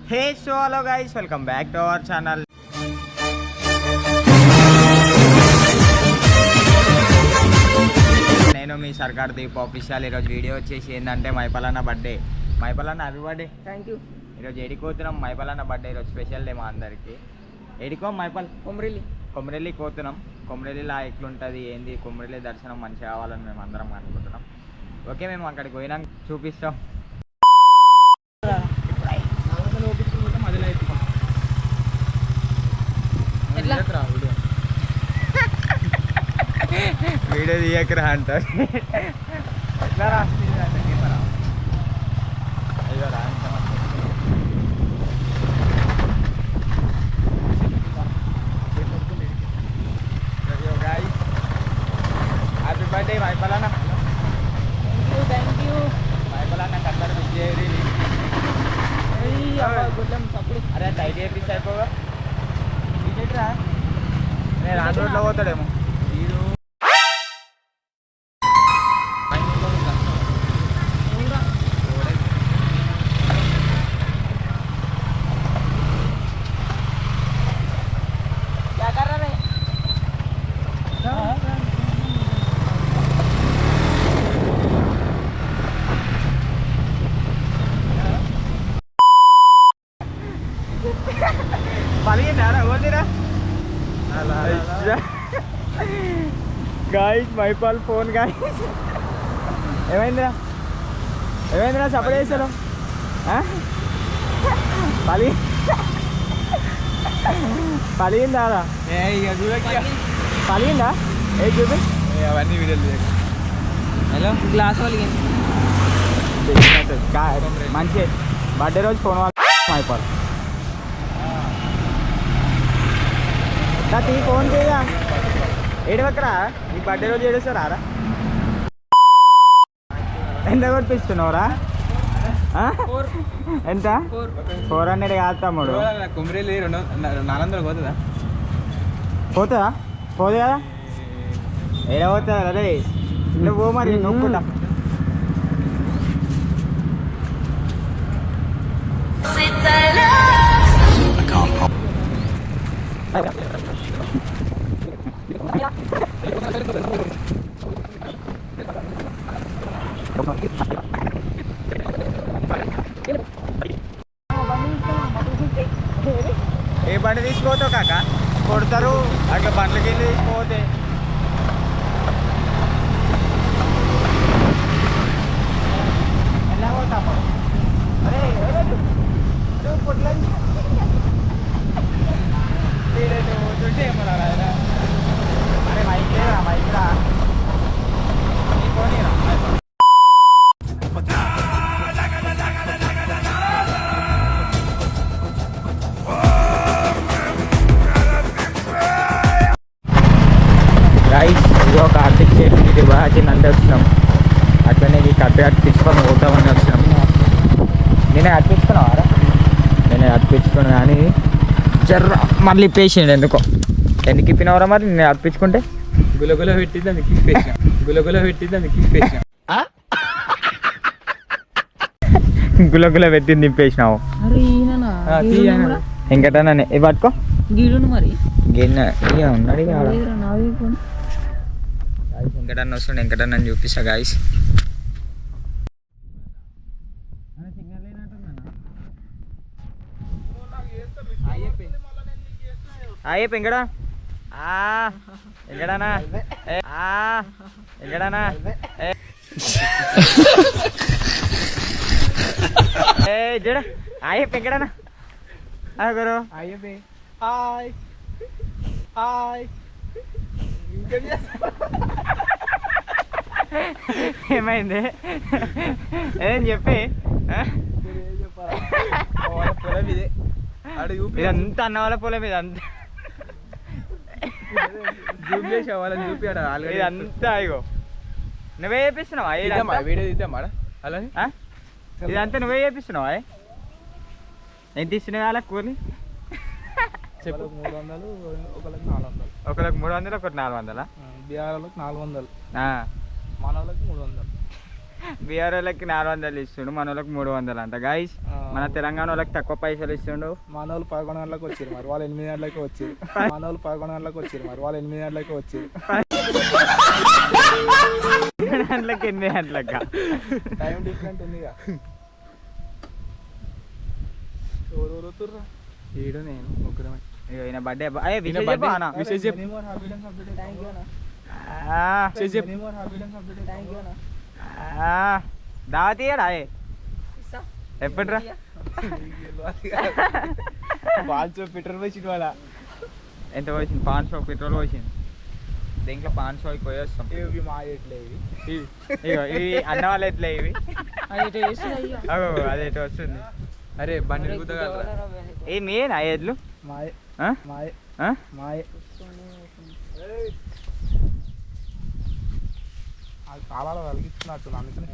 Hey so hello guys, welcome back to our channel. నేను మీ Sarkar Deep official. ఈరోజు వీడియో వచ్చేసి ఏంటంటే మైపలన్న బర్త్డే. మైపలన్న హ్యాపీ బర్త్డే. Thank you. ఈరోజు ఎడికోతున్నాం. మైపలన్న బర్త్డే ఈరోజు స్పెషల్ డే మా అందరికి. ఎడికో మైపల్ కొమరెల్లి కోతున్నాం. కొమరెల్లిలా ఎట్లుంటుంది ఏంది, కొమరెల్లి దర్శనం మంచిగా కావాలని మేము అందరం అనుకుంటున్నాం. ఓకే, మేము అక్కడికి పోయినాక చూపిస్తాం. వీడియో తీయకరా అంటారు. ఎట్లా రాస్తుంది అయ్యో రా. హ్యాపీ బర్త్డే మైపలన్న. Thank you. మైపలన్న అందరు విజయ్. అరే టైట్ చేపిస్తే అయిపోగా. రా నేను ఆన్ రోడ్లో పోతాడేమో. Guys Maipal phone guys. ఏమైందిరా సపోర్ట్ చేశారు. పలిగిందా పలిగిందా ఏ చూపి. అవన్నీ వీడియోలు హలో గ్లాస్ పలిగింది. మంచి బర్త్డే రోజు ఫోన్ మైపాల్ తీ ఫోన్ చేయగా. ఏడవక్కరా ఈ బర్త్డే రోజు ఏడుస్తారా రా. ఎంత కొట్టిస్తున్నావురా? ఎంత? 400 కాదు తమ్ముడు. కొమరెల్లి 400 పోతుందా? పోతుందా? పోదు కదా. ఏడ పోతుందా అదే. నువ్వు పో మరి నొప్పుకుంటా. ఏ బండి తీసుకోతావు కాక? కొడతారు అట్లా బండ్లకి వెళ్ళి తీసుకోతే. ఎలా పోతాము? అరే పొట్ల పోతుంటే ఏమన్నా. అరే మైక్ లేదురా, మైక్ రా. పోనీరా గైస్. ఇదిగో కార్తిక్ చేతికి బాగా నంది వచ్చినాం. అట్లనే ఈ కట్ట అట్టించుకొని పోతామని వచ్చినాం. నేనే అట్టించుకున్నావారా? నేనే అట్టించుకున్నా కానీ జర్ర మళ్ళీ ఇప్పేసిండు. ఎందుకు ఇప్పినవరా మరి? నేను అర్పించుకుంటే గులగుల పెట్టింది అందుకు ఇప్పేసిన. గులగుల పెట్టింది నింపేసినావు. ఇంకటన్నా ఇవి పట్టుకో. మరి ఉన్నాడు ఇంకటన్నా వస్తుండే. ఇంకటన్నా చూపిస్తా గాయస్. అయ్యప్ప ఇంకడా ఎక్కడనా ఎక్కడనా జడ అయ్యప్ప ఎక్కడనా గురు అయ్యప్పే. Hi hi. ఏమైంది ఏం చెప్పి. పొలం ఇదే ఇదంతా అన్న వాళ్ళ పొలం. ఇదంతా వాళ్ళని చూపియాడు. ఇదంతా ఇగో నువ్వే చేపిస్తున్నావా? వీడియో తీద్దామా అలా? ఇదంతా నువ్వే చేపిస్తున్నావా? ఎంత ఇస్తున్నావు వాళ్ళ కూలి? చెప్పు. 300, ఒకరికి 400. ఒకరికి 300, ఒకటి 400. బీఆర్ఓకి 400, మన వాళ్ళకి 300. బీఆర్ వాళ్ళకి 400 ఇస్తుండు, మన వాళ్ళకి 300 అంట గైస్. మన తెలంగాణ వాళ్ళకి తక్కువ పైసలు ఇస్తుండు. మన వాళ్ళు 11 గంటలకు వచ్చారు మరి, వాళ్ళు 8 గంటలకి వచ్చారు. మన వాళ్ళు 11 గంటలకు వచ్చారు మరి, వాళ్ళు 8 గంటలకి వచ్చారు. 8 గంటలకి 8 గంటలకి టైం డిఫరెంట్ ఉంది. ఎవరు ఈడు నేను ముగ్గురమే. ఈయన బర్త్డే విశేష దావతీయడా ఎప్పటిరా పెట్రోల్ వేసిండు వాళ్ళ. ఎంత పోసింది? 500 పెట్రోల్ పోసింది. దీంట్లో 500 పోయి వస్తాం. ఇవి మా ఎట్లే ఇవి ఇవి అన్న వాళ్ళ ఎట్లే ఇవి. అది ఎటు వస్తుంది. అరే బండి గుద్దగలరా? ఏ మీనా ఎడ్లు మాయే మాయే మాయే. అది కాలాలు కలిగిస్తున్నట్టు అందుకని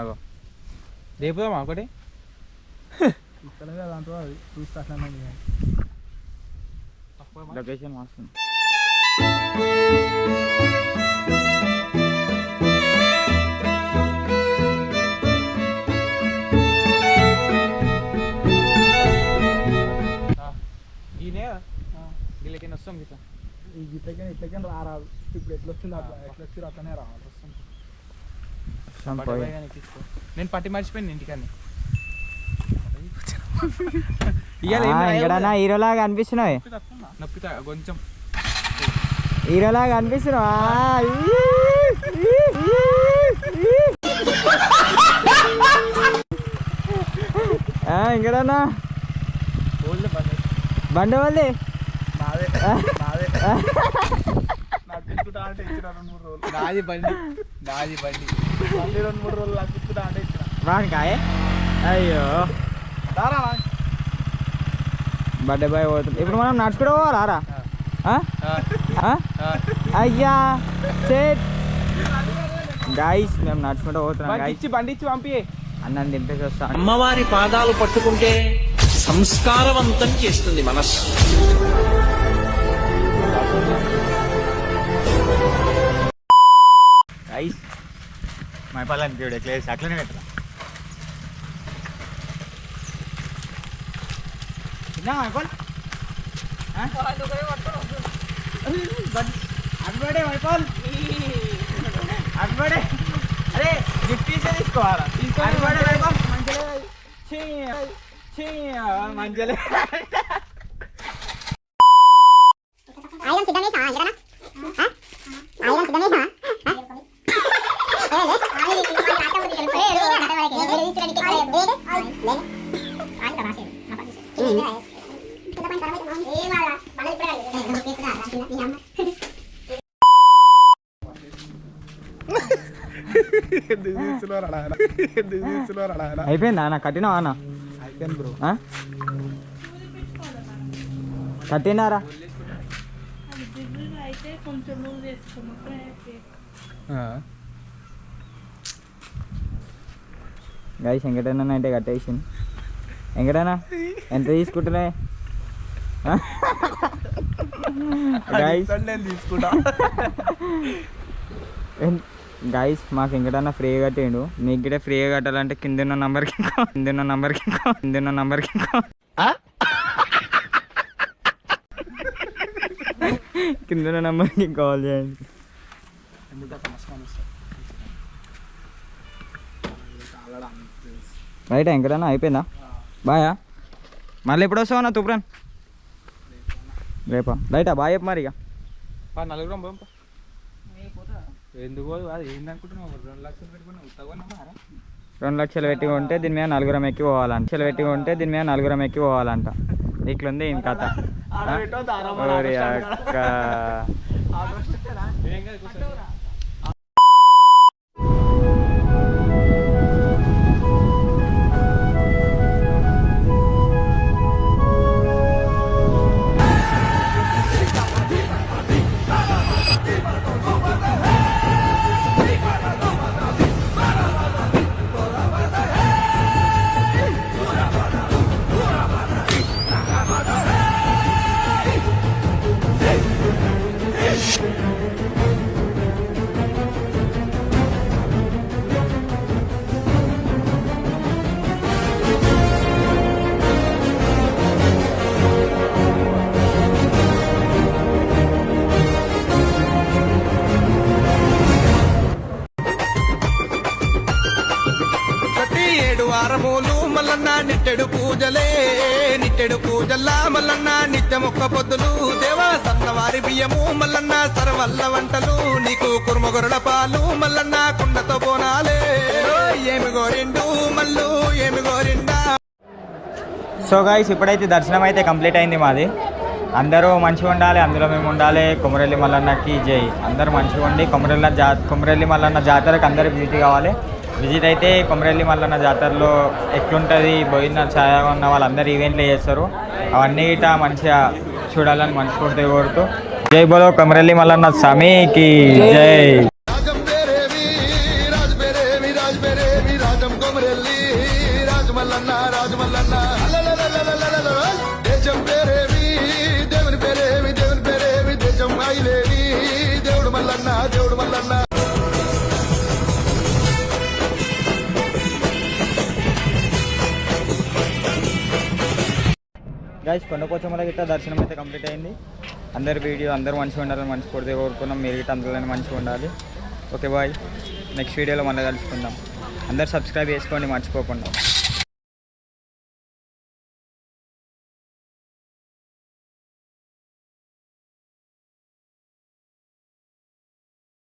అగో రేపుదామా ఒకటి ఇక్కడ దాంట్లో అది చూస్తే అట్లా లొకేషన్ వస్తుంది. వీళ్ళకి వస్తాం గిట్లా, ఈ గిట్లకి ఇట్లకి రారాదు. ఇప్పుడు ఎట్లా వచ్చింది అట్లా, ఎట్లా వచ్చి అట్లనే రావాలి. వస్తాం నేను పట్టి మర్చిపోయింది ఇంటికని. హీరోలాగా అనిపిస్తున్నావు, నొప్పితా కొంచెం హీరోలాగా అనిపిస్తున్నావా? ఇంకడన్నా బండి వాళ్ళది నాది బండి 2-3 రోజులు నడుపుకుంటా అంటే ఇచ్చిన వానికాయ. అయ్యో బర్త్డే బాయ్ పోతుంది. ఇప్పుడు మనం నడుచుకుంటూ పోవాలా? అయ్యా గైస్ మేము నడుచుకుంటూ పోతున్నాం. బండి ఇచ్చి పంపి అన్నం దింపేసి వస్తాం. అమ్మవారి పాదాలు పట్టుకుంటే సంస్కారవంతం చేస్తుంది మనస్సు. గైస్ మా పళ్ళని చూడే క్లేస్ అట్లనే పెట్టరా. అడ్బడే మైపాల్ అడ్బడే. అరే గిఫ్ట్ తీసుకోవాలా? అడ్బడే మైపాల్ మంచిలే. అయిపోయిందా అన్న? కట్టినావా అన్న? అయిపోయింది బ్రో. కట్టినారా? గైస్ వెంకటన్న అయితే కట్టేసింది. వెంకటన్న ఎంత తీసుకుంటున్నాయి? గైస్ మాకు వెంకటన్న ఫ్రీగా కట్టిండు. మీకు కూడా ఫ్రీగా కట్టాలంటే కింద నంబర్కి కాల్ చేయండి. రైట్ వెంకటన్న అయిపోయిందా? బాయా మళ్ళీ ఎప్పుడు వస్తావు అన్న తుప్రాన్? రేపా? రైటా బాయ్ చెప్పు మరి. ఇక నలుగురం పంప ఎందుకు అది ఏందనుకుంటున్నావు? 2 లక్షలు పెట్టుకున్నా ఉత్తగా 2 లక్షలు పెట్టి ఉంటే దీని మీద 4 ఎక్కి పోవాలంట. ఇట్లుంది ఈయన కథ. అక్క వారములు మల్లన్న నిట్టెడు పూజల్లా మల్లన్న నిత్యమొక్క పొద్దులు దేవా సన్నవారి బియ్యము మల్లన్న సరవల్ల వంటలు నీకు కుర్మగొరడ పాలు మల్లన్న కుండతో పోనాలే ఏమి గోరిండు మల్లు ఏమి గోరిండా. సో గైస్ ఇప్పుడైతే దర్శనం అయితే కంప్లీట్ అయింది మాది. అందరూ మంచిగా ఉండాలి, అందులో మేము ఉండాలి. కొమరెల్లి మల్లన్నకి జై. అందరూ మంచిగా ఉండి కొమరెల్లి మల్లన్న జాతరకు అందరూ విజిట్ కావాలి. విజిట్ అయితే కొమరెల్లి మల్లన్న జాతరలో ఎట్లుంటుంది, భోజనాలు ఛాయ ఉన్న వాళ్ళందరూ ఈవెంట్లు చేస్తారు. అవన్నీ ఇట మంచిగా చూడాలని మనస్ఫూర్తిగా కోరుతూ జై బోలో కొమరెల్లి మల్లన్న స్వామికి జై. దేవుడు మల్లన్న గైస్ కొండపోచమ్మల గిట్ట దర్శనం అయితే కంప్లీట్ అయింది. అందరు మంచిగా ఉండాలని మనస్ఫూర్తిగా కోరుకున్నాం. మీరు గిట్ట అందులోనే మంచిగా ఉండాలి. ఓకే బాయ్, నెక్స్ట్ వీడియోలో మళ్ళీ కలుసుకుందాం. అందరు సబ్స్క్రైబ్ చేసుకోండి మర్చిపోకుండా.